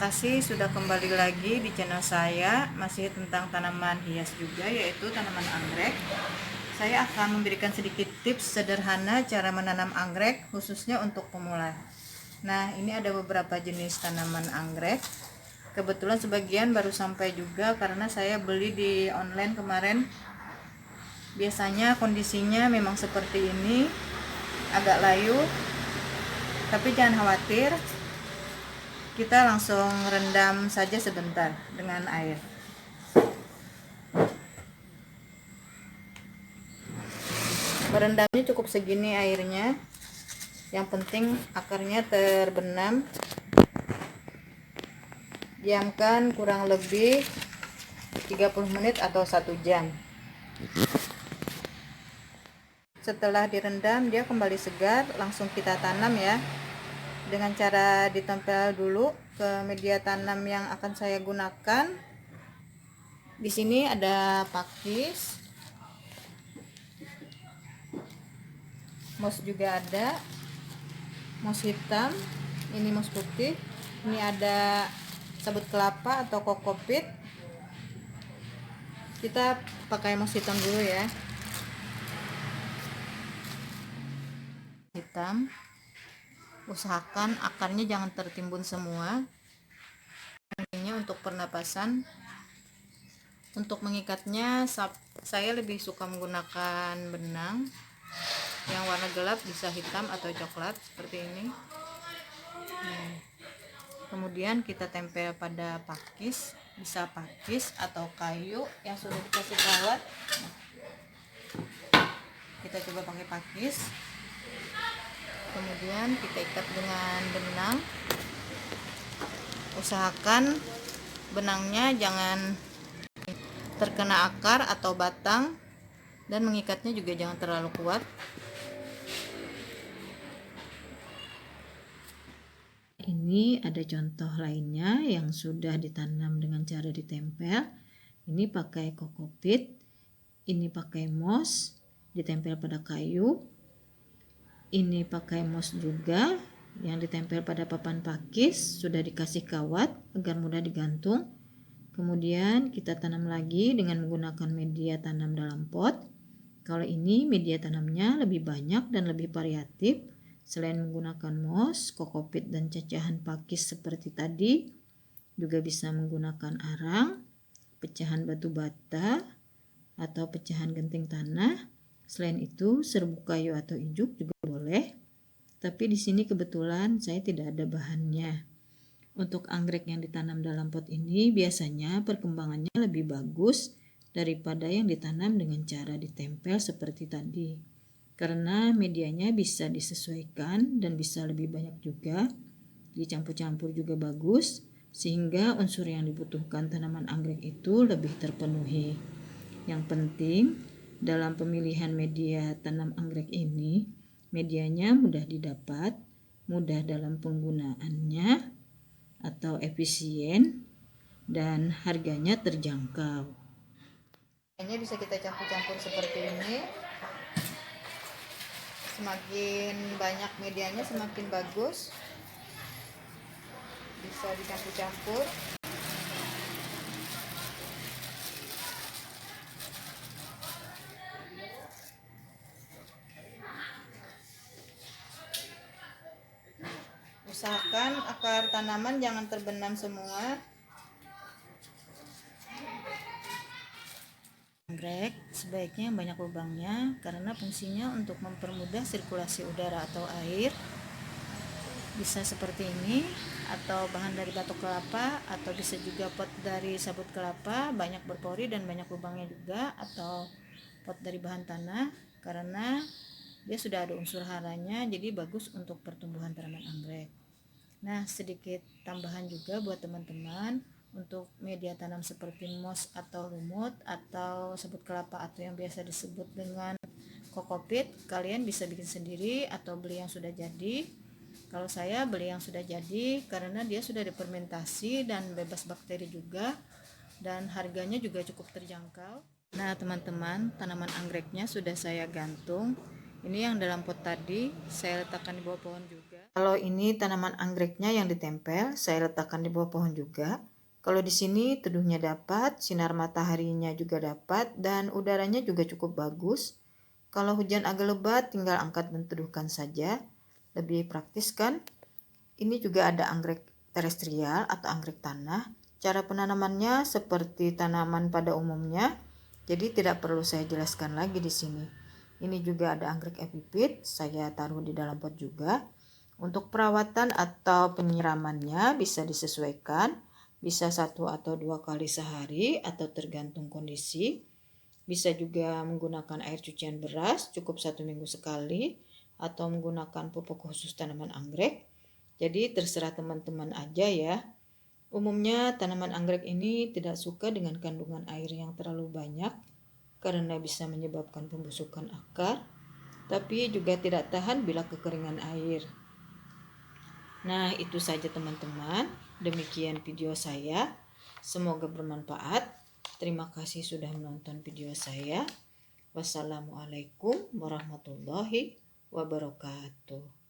kasih sudah kembali lagi di channel saya, masih tentang tanaman hias juga, yaitu tanaman anggrek. Saya akan memberikan sedikit tips sederhana cara menanam anggrek, khususnya untuk pemula. Nah, ini ada beberapa jenis tanaman anggrek. Kebetulan sebagian baru sampai juga karena saya beli di online kemarin. Biasanya kondisinya memang seperti ini, agak layu, tapi jangan khawatir. Kita langsung rendam saja sebentar dengan air. Merendamnya cukup segini airnya. Yang penting akarnya terbenam. Diamkan kurang lebih 30 menit atau 1 jam. Setelah direndam dia kembali segar, langsung kita tanam ya. Dengan cara ditempel dulu ke media tanam yang akan saya gunakan. Di sini ada pakis, moss juga ada, moss hitam, ini moss putih, ini ada sabut kelapa atau kokopit. Kita pakai moss hitam dulu ya. Hitam. Usahakan akarnya jangan tertimbun semua. Ini untuk pernapasan. Untuk mengikatnya saya lebih suka menggunakan benang yang warna gelap, bisa hitam atau coklat seperti ini. Kemudian kita tempel pada pakis, bisa pakis atau kayu yang sudah dikasih kawat. Kita coba pakai pakis. Kemudian kita ikat dengan benang. Usahakan benangnya jangan terkena akar atau batang, dan mengikatnya juga jangan terlalu kuat. Ini ada contoh lainnya yang sudah ditanam dengan cara ditempel. Ini pakai kokopit, ini pakai moss ditempel pada kayu. Ini pakai moss juga yang ditempel pada papan pakis, sudah dikasih kawat agar mudah digantung. Kemudian kita tanam lagi dengan menggunakan media tanam dalam pot. Kalau ini media tanamnya lebih banyak dan lebih variatif. Selain menggunakan moss, kokopit dan cacahan pakis seperti tadi, juga bisa menggunakan arang, pecahan batu bata, atau pecahan genting tanah. Selain itu, serbuk kayu atau ijuk juga boleh. Tapi di sini kebetulan saya tidak ada bahannya. Untuk anggrek yang ditanam dalam pot ini biasanya perkembangannya lebih bagus daripada yang ditanam dengan cara ditempel seperti tadi. Karena medianya bisa disesuaikan dan bisa lebih banyak juga. Dicampur-campur juga bagus, sehingga unsur yang dibutuhkan tanaman anggrek itu lebih terpenuhi. Yang penting dalam pemilihan media tanam anggrek ini, medianya mudah didapat, mudah dalam penggunaannya, atau efisien, dan harganya terjangkau. Ini bisa kita campur-campur seperti ini. Semakin banyak medianya semakin bagus. Bisa dicampur-campur. Usahakan akar tanaman jangan terbenam semua. Anggrek sebaiknya banyak lubangnya karena fungsinya untuk mempermudah sirkulasi udara atau air. Bisa seperti ini, atau bahan dari batok kelapa, atau bisa juga pot dari sabut kelapa, banyak berpori dan banyak lubangnya juga, atau pot dari bahan tanah karena dia sudah ada unsur haranya, jadi bagus untuk pertumbuhan tanaman anggrek. Nah, sedikit tambahan juga buat teman-teman, untuk media tanam seperti moss atau lumut atau sabut kelapa atau yang biasa disebut dengan kokopit, kalian bisa bikin sendiri atau beli yang sudah jadi. Kalau saya beli yang sudah jadi karena dia sudah difermentasi dan bebas bakteri juga, dan harganya juga cukup terjangkau. Nah teman-teman, tanaman anggreknya sudah saya gantung. Ini yang dalam pot tadi saya letakkan di bawah pohon juga. Kalau ini tanaman anggreknya yang ditempel, saya letakkan di bawah pohon juga. Kalau di sini teduhnya dapat, sinar mataharinya juga dapat, dan udaranya juga cukup bagus. Kalau hujan agak lebat, tinggal angkat dan teduhkan saja. Lebih praktis kan? Ini juga ada anggrek terestrial atau anggrek tanah. Cara penanamannya seperti tanaman pada umumnya, jadi tidak perlu saya jelaskan lagi di sini. Ini juga ada anggrek epipit, saya taruh di dalam pot juga. Untuk perawatan atau penyiramannya bisa disesuaikan, bisa 1 atau 2 kali sehari atau tergantung kondisi. Bisa juga menggunakan air cucian beras, cukup 1 minggu sekali, atau menggunakan pupuk khusus tanaman anggrek. Jadi terserah teman-teman aja ya. Umumnya tanaman anggrek ini tidak suka dengan kandungan air yang terlalu banyak karena bisa menyebabkan pembusukan akar, tapi juga tidak tahan bila kekeringan air. Nah, itu saja teman-teman. Demikian video saya. Semoga bermanfaat. Terima kasih sudah menonton video saya. Wassalamualaikum warahmatullahi wabarakatuh.